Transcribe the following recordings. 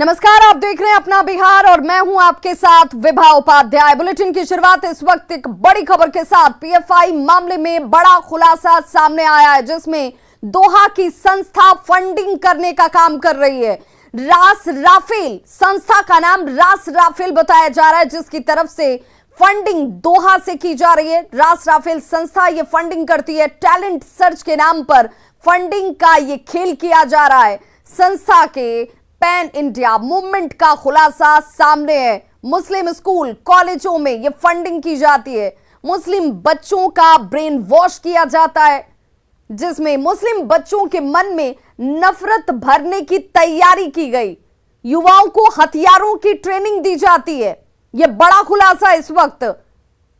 नमस्कार, आप देख रहे हैं अपना बिहार और मैं हूं आपके साथ विभा उपाध्याय। बुलेटिन की शुरुआत इस वक्त एक बड़ी खबर के साथ। पीएफआई मामले में बड़ा खुलासा सामने आया है, जिसमें दोहा की संस्था फंडिंग करने का काम कर रही है। रास राफेल संस्था का नाम रास राफेल बताया जा रहा है, जिसकी तरफ से फंडिंग दोहा से की जा रही है। रास राफेल संस्था ये फंडिंग करती है। टैलेंट सर्च के नाम पर फंडिंग का ये खेल किया जा रहा है। संस्था के पैन इंडिया मूवमेंट का खुलासा सामने है। मुस्लिम स्कूल कॉलेजों में यह फंडिंग की जाती है। मुस्लिम बच्चों का ब्रेन वॉश किया जाता है, जिसमें मुस्लिम बच्चों के मन में नफरत भरने की तैयारी की गई। युवाओं को हथियारों की ट्रेनिंग दी जाती है। यह बड़ा खुलासा इस वक्त,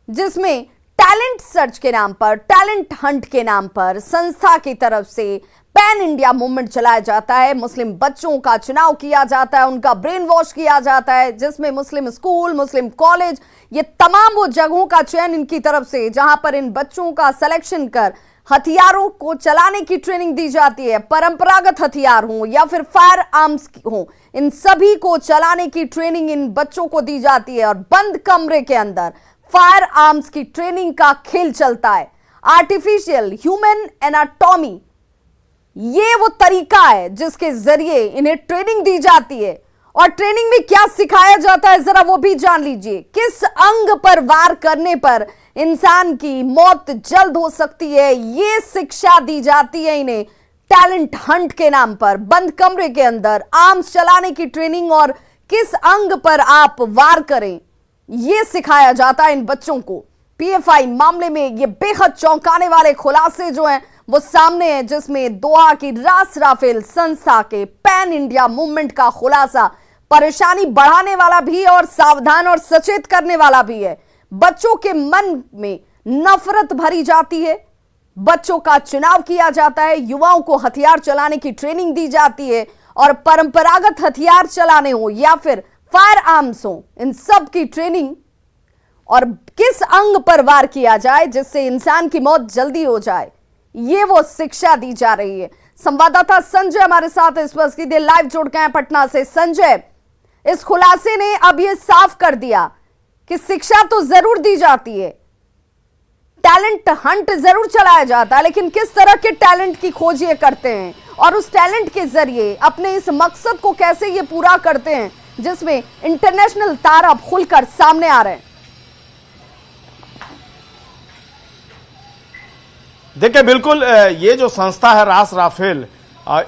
जिसमें टैलेंट सर्च के नाम पर, टैलेंट हंट के नाम पर संस्था की तरफ से पैन इंडिया मूवमेंट चलाया जाता है। मुस्लिम बच्चों का चुनाव किया जाता है, उनका ब्रेन वॉश किया जाता है, जिसमें मुस्लिम स्कूल, मुस्लिम कॉलेज, ये तमाम वो जगहों का चयन इनकी तरफ से, जहां पर इन बच्चों का सिलेक्शन कर हथियारों को चलाने की ट्रेनिंग दी जाती है। परंपरागत हथियार हो या फिर फायर आर्म्स हो, इन सभी को चलाने की ट्रेनिंग इन बच्चों को दी जाती है। और बंद कमरे के अंदर फायर आर्म्स की ट्रेनिंग का खेल चलता है। आर्टिफिशियल ह्यूमन एनाटॉमी ये वो तरीका है जिसके जरिए इन्हें ट्रेनिंग दी जाती है। और ट्रेनिंग में क्या सिखाया जाता है, जरा वो भी जान लीजिए। किस अंग पर वार करने पर इंसान की मौत जल्द हो सकती है, ये शिक्षा दी जाती है इन्हें टैलेंट हंट के नाम पर। बंद कमरे के अंदर आर्म्स चलाने की ट्रेनिंग और किस अंग पर आप वार करें, यह सिखाया जाता है इन बच्चों को। पीएफआई मामले में ये बेहद चौंकाने वाले खुलासे जो हैं वो सामने है, जिसमें दोहा की रास राफेल संस्था के पैन इंडिया मूवमेंट का खुलासा परेशानी बढ़ाने वाला भी और सावधान और सचेत करने वाला भी है। बच्चों के मन में नफरत भरी जाती है, बच्चों का चुनाव किया जाता है, युवाओं को हथियार चलाने की ट्रेनिंग दी जाती है। और परंपरागत हथियार चलाने हो या फिर फायर आर्म्स हो, इन सब की ट्रेनिंग और किस अंग पर वार किया जाए जिससे इंसान की मौत जल्दी हो जाए, ये वो शिक्षा दी जा रही है। संवाददाता संजय हमारे साथ इस वक्त सीधे लाइव जुड़ गए हैं पटना से। संजय, इस खुलासे ने अब ये साफ कर दिया कि शिक्षा तो जरूर दी जाती है, टैलेंट हंट जरूर चलाया जाता है, लेकिन किस तरह के टैलेंट की खोज ये करते हैं और उस टैलेंट के जरिए अपने इस मकसद को कैसे ये पूरा करते हैं, जिसमें इंटरनेशनल तारा खुलकर सामने आ रहे हैं। देखिए, बिल्कुल ये जो संस्था है रास राफेल,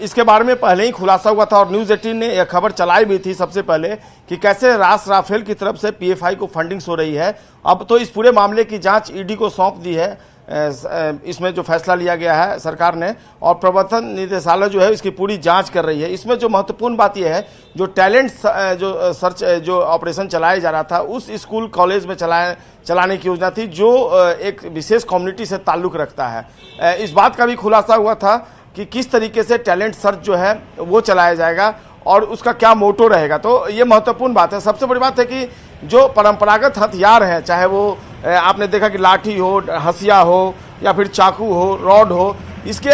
इसके बारे में पहले ही खुलासा हुआ था और न्यूज़ 18 ने यह खबर चलाई भी थी सबसे पहले कि कैसे रास राफेल की तरफ से पीएफआई को फंडिंग्स हो रही है। अब तो इस पूरे मामले की जांच ईडी को सौंप दी है। इसमें जो फैसला लिया गया है सरकार ने, और प्रवर्तन निदेशालय जो है इसकी पूरी जांच कर रही है। इसमें जो महत्वपूर्ण बात यह है, जो टैलेंट जो सर्च जो ऑपरेशन चलाया जा रहा था उस स्कूल कॉलेज में चलाने की योजना थी, जो एक विशेष कम्युनिटी से ताल्लुक़ रखता है। इस बात का भी खुलासा हुआ था कि किस तरीके से टैलेंट सर्च जो है वो चलाया जाएगा और उसका क्या मोटो रहेगा। तो ये महत्वपूर्ण बात है। सबसे बड़ी बात है कि जो परंपरागत हथियार हैं, चाहे वो आपने देखा कि लाठी हो, हंसिया हो या फिर चाकू हो, रॉड हो, इसके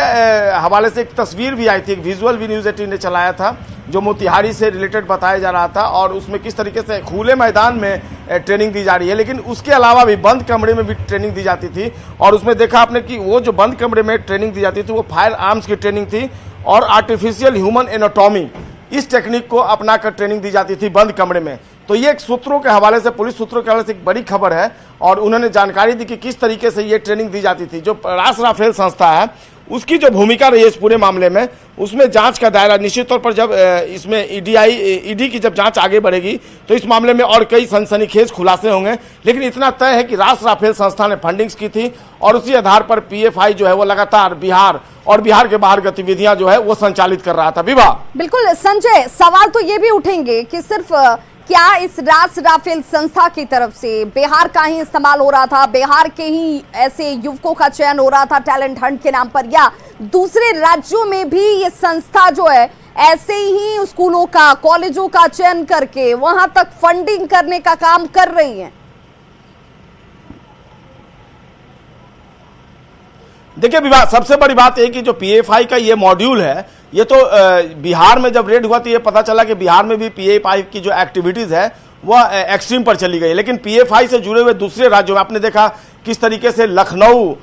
हवाले से एक तस्वीर भी आई थी, एक विजुअल भी न्यूज़ 18 ने चलाया था, जो मोतिहारी से रिलेटेड बताया जा रहा था। और उसमें किस तरीके से खुले मैदान में ट्रेनिंग दी जा रही है, लेकिन उसके अलावा भी बंद कमरे में भी ट्रेनिंग दी जाती थी। और उसमें देखा आपने कि वो जो बंद कमरे में ट्रेनिंग दी जाती थी वो फायर आर्म्स की ट्रेनिंग थी और आर्टिफिशियल ह्यूमन एनाटॉमी, इस टेक्निक को अपनाकर ट्रेनिंग दी जाती थी बंद कमरे में। तो ये एक सूत्रों के हवाले से, पुलिस सूत्रों के हवाले से एक बड़ी खबर है और उन्होंने जानकारी दी कि किस तरीके से ये ट्रेनिंग दी जाती थी। जो रास राफेल संस्था है उसकी जो भूमिका रही है इस पूरे मामले में, उसमें जांच का दायरा निश्चित तौर पर जब इसमें ईडी की जब जांच आगे बढ़ेगी तो इस मामले में और कई सनसनीखेज खुलासे होंगे। लेकिन इतना तय है कि रास राफेल संस्था ने फंडिंग्स की थी और उसी आधार पर पीएफआई जो है वो लगातार बिहार और बिहार के बाहर गतिविधियां जो है वो संचालित कर रहा था। विभा, बिल्कुल संजय, सवाल तो ये भी उठेंगे कि सिर्फ क्या इस रास राफेल संस्था की तरफ से बिहार का ही इस्तेमाल हो रहा था, बिहार के ही ऐसे युवकों का चयन हो रहा था टैलेंट हंट के नाम पर, या दूसरे राज्यों में भी ये संस्था जो है ऐसे ही स्कूलों का, कॉलेजों का चयन करके वहां तक फंडिंग करने का काम कर रही है? देखिए विवाद, सबसे बड़ी बात है कि जो पीएफआई का ये मॉड्यूल है, ये तो बिहार में जब रेड हुआ तो ये पता चला कि बिहार में भी पीएफआई की जो एक्टिविटीज है वह एक्सट्रीम पर चली गई। लेकिन पीएफआई से जुड़े हुए दूसरे राज्यों में आपने देखा किस तरीके से लखनऊ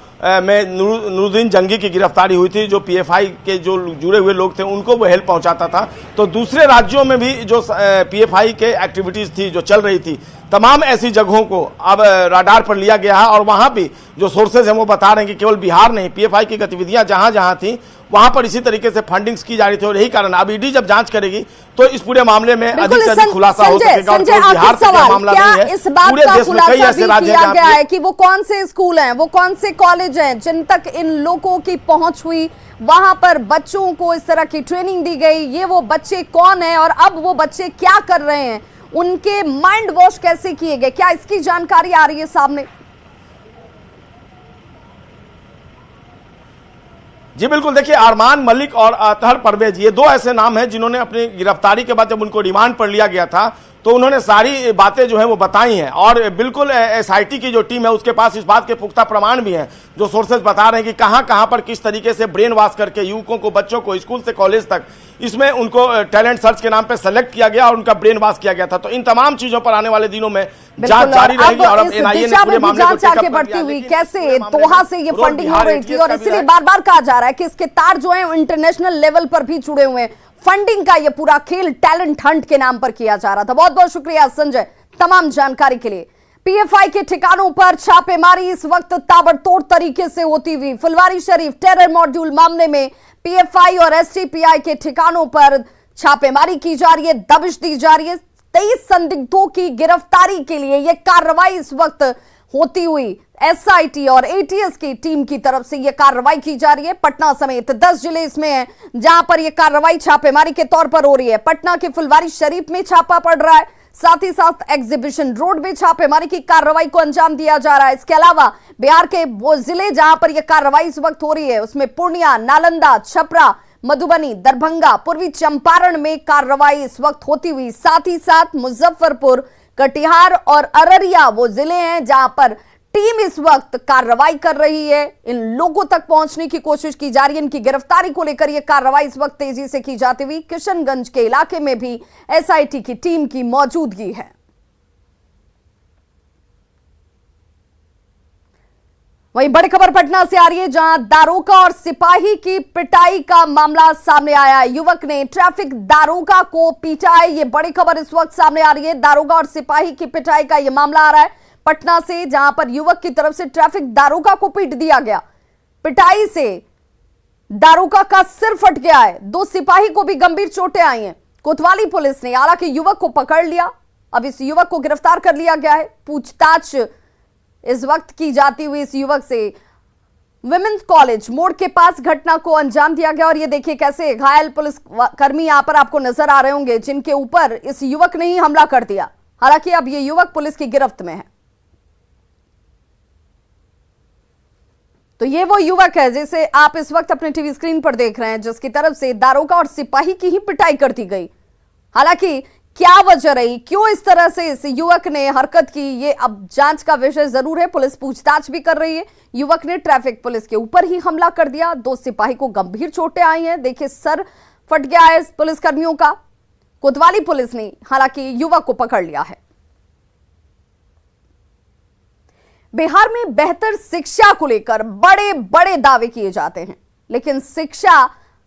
में नूरुद्दीन जंगी की गिरफ्तारी हुई थी, जो पीएफआई के जो जुड़े हुए लोग थे उनको वो हेल्प पहुंचाता था। तो दूसरे राज्यों में भी जो पीएफआई के एक्टिविटीज थी जो चल रही थी, तमाम ऐसी जगहों को अब राडार पर लिया गया है और वहां भी जो सोर्सेज हैं वो बता रहे हैं कि केवल बिहार नहीं, पीएफआई की गतिविधियां जहां जहां थी वहां पर इसी तरीके से फंडिंग्स की जा रही थी। और यही कारण अब ईडी जब जांच करेगी तो इस पूरे मामले में अधिक से अधिक खुलासा हो सकेगा। और बिहार से मामला नहीं है, इस बात पूरे का देश में कई खुलासा ऐसे भी राज्य किया गया हैं है कि वो कौन से स्कूल हैं, वो कौन से कॉलेज हैं जिन तक इन लोगों की पहुंच हुई, वहां पर बच्चों को इस तरह की ट्रेनिंग दी गई, ये वो बच्चे कौन हैं और अब वो बच्चे क्या कर रहे हैं, उनके माइंड वॉश कैसे किए गए, क्या इसकी जानकारी आ रही है सामने? जी बिल्कुल, देखिए अरमान मलिक और अतहर परवेज, ये दो ऐसे नाम हैं जिन्होंने अपनी गिरफ्तारी के बाद जब उनको रिमांड पर लिया गया था तो उन्होंने सारी बातें जो है वो बताई हैं। और बिल्कुल एसआईटी की जो टीम है उसके पास इस बात के पुख्ता प्रमाण भी हैं, जो सोर्सेज बता रहे हैं कि कहां कहां पर किस तरीके से ब्रेन वॉश करके युवकों को, बच्चों को स्कूल से कॉलेज तक इसमें उनको टैलेंट सर्च के नाम पे सेलेक्ट किया गया और उनका ब्रेन वॉश किया गया था। तो इन तमाम चीजों पर आने वाले दिनों में जांच जारी रहेगी। और अब एनआईए ने पूरे मामले को आगे बढ़ती हुई कैसे दोहा से ये फंडिंग हो रही थी और इसलिए बार बार कहा जा रहा है कि इसके तार जो है इंटरनेशनल लेवल पर भी जुड़े हुए हैं। फंडिंग का ये पूरा खेल टैलेंट हंट के नाम पर किया जा रहा था। बहुत बहुत शुक्रिया संजय तमाम जानकारी के लिए। पीएफआई के ठिकानों पर छापेमारी इस वक्त ताबड़तोड़ तरीके से होती हुई फुलवारी शरीफ टेरर मॉड्यूल मामले में पीएफआई और एसटीपीआई के ठिकानों पर छापेमारी की जा रही है, दबिश दी जा रही है। 23 संदिग्धों की गिरफ्तारी के लिए यह कार्रवाई इस वक्त होती हुई एसआईटी और एटीएस की टीम की तरफ से यह कार्रवाई की जा रही है। पटना समेत 10 जिले इसमें हैं जहां पर यह कार्रवाई छापेमारी के तौर पर हो रही है। पटना के फुलवारी शरीफ में छापा पड़ रहा है, साथ ही साथ एग्जीबिशन रोड में छापेमारी की कार्रवाई को अंजाम दिया जा रहा है। इसके अलावा बिहार के वो जिले जहां पर यह कार्रवाई इस वक्त हो रही है उसमें पूर्णिया, नालंदा, छपरा, मधुबनी, दरभंगा, पूर्वी चंपारण में कार्रवाई इस वक्त होती हुई, साथ ही साथ मुजफ्फरपुर, कटिहार और अररिया वो जिले हैं जहां पर टीम इस वक्त कार्रवाई कर रही है। इन लोगों तक पहुंचने की कोशिश की जा रही है, इनकी गिरफ्तारी को लेकर यह कार्रवाई इस वक्त तेजी से की जाती हुई। किशनगंज के इलाके में भी एसआईटी की टीम की मौजूदगी है। वहीं बड़ी खबर पटना से आ रही है जहां दारोगा और सिपाही की पिटाई का मामला सामने आया है। युवक ने ट्रैफिक दारोगा को पीटा है, ये बड़ी खबर इस वक्त सामने आ रही है। दारोगा और सिपाही की पिटाई का यह मामला आ रहा है पटना से, जहां पर युवक की तरफ से ट्रैफिक दारोगा को पीट दिया गया। पिटाई से दारोगा का सिर फट गया है, 2 सिपाही को भी गंभीर चोटें आई हैं। कोतवाली पुलिस ने हालांकि युवक को पकड़ लिया, अब इस युवक को गिरफ्तार कर लिया गया है। पूछताछ इस वक्त की जाती हुई इस युवक से विमेंस कॉलेज मोड़ के पास घटना को अंजाम दिया गया। और ये देखिए कैसे घायल पुलिस कर्मी यहां पर आपको नजर आ रहे होंगे जिनके ऊपर इस युवक ने ही हमला कर दिया। हालांकि अब ये युवक पुलिस की गिरफ्त में है। तो ये वो युवक है जिसे आप इस वक्त अपने टीवी स्क्रीन पर देख रहे हैं, जिसकी तरफ से दारोगा और सिपाही की ही पिटाई कर दी गई। हालांकि क्या वजह रही, क्यों इस तरह से इस युवक ने हरकत की, ये अब जांच का विषय जरूर है। पुलिस पूछताछ भी कर रही है। युवक ने ट्रैफिक पुलिस के ऊपर ही हमला कर दिया, 2 सिपाही को गंभीर चोटें आई हैं। देखिए सर फट गया है पुलिस कर्मियों का। कोतवाली पुलिस ने हालांकि युवक को पकड़ लिया है। बिहार में बेहतर शिक्षा को लेकर बड़े बड़े दावे किए जाते हैं, लेकिन शिक्षा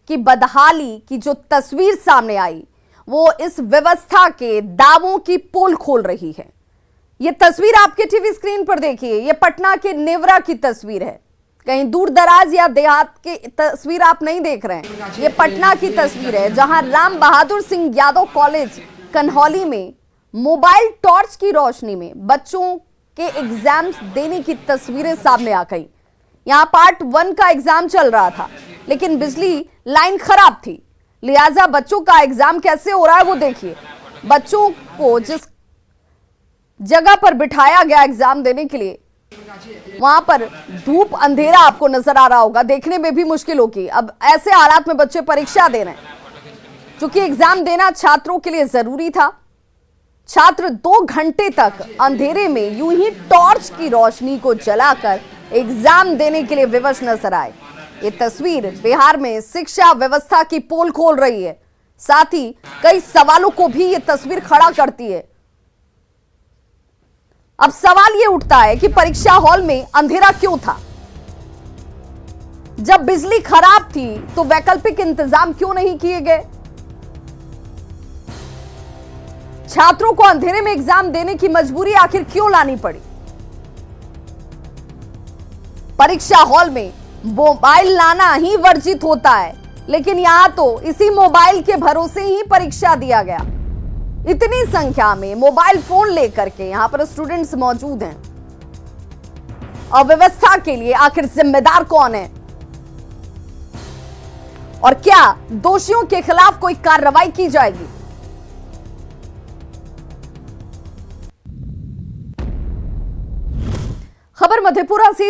की बदहाली की जो तस्वीर सामने आई वो इस व्यवस्था के दावों की पोल खोल रही है। यह तस्वीर आपके टीवी स्क्रीन पर देखिए, यह पटना के नेवरा की तस्वीर है। कहीं दूर दराज या देहात की तस्वीर आप नहीं देख रहे हैं, यह पटना की तस्वीर है जहां राम बहादुर सिंह यादव कॉलेज कन्हौली में मोबाइल टॉर्च की रोशनी में बच्चों के एग्जाम्स देने की तस्वीरें सामने आ गई। यहां पार्ट 1 का एग्जाम चल रहा था, लेकिन बिजली लाइन खराब थी, लिहाजा बच्चों का एग्जाम कैसे हो रहा है वो देखिए। बच्चों को जिस जगह पर बिठाया गया एग्जाम देने के लिए, वहां पर धूप अंधेरा आपको नजर आ रहा होगा, देखने में भी मुश्किल होगी। अब ऐसे हालात में बच्चे परीक्षा दे रहे हैं, क्योंकि एग्जाम देना छात्रों के लिए जरूरी था। छात्र 2 घंटे तक अंधेरे में यूं ही टॉर्च की रोशनी को जलाकर एग्जाम देने के लिए विवश नजर आए। ये तस्वीर बिहार में शिक्षा व्यवस्था की पोल खोल रही है, साथ ही कई सवालों को भी ये तस्वीर खड़ा करती है। अब सवाल ये उठता है कि परीक्षा हॉल में अंधेरा क्यों था? जब बिजली खराब थी तो वैकल्पिक इंतजाम क्यों नहीं किए गए? छात्रों को अंधेरे में एग्जाम देने की मजबूरी आखिर क्यों लानी पड़ी? परीक्षा हॉल में मोबाइल लाना ही वर्जित होता है, लेकिन यहां तो इसी मोबाइल के भरोसे ही परीक्षा दिया गया। इतनी संख्या में मोबाइल फोन लेकर के यहां पर स्टूडेंट्स मौजूद हैं। अव्यवस्था के लिए आखिर जिम्मेदार कौन है और क्या दोषियों के खिलाफ कोई कार्रवाई की जाएगी? खबर मधेपुरा से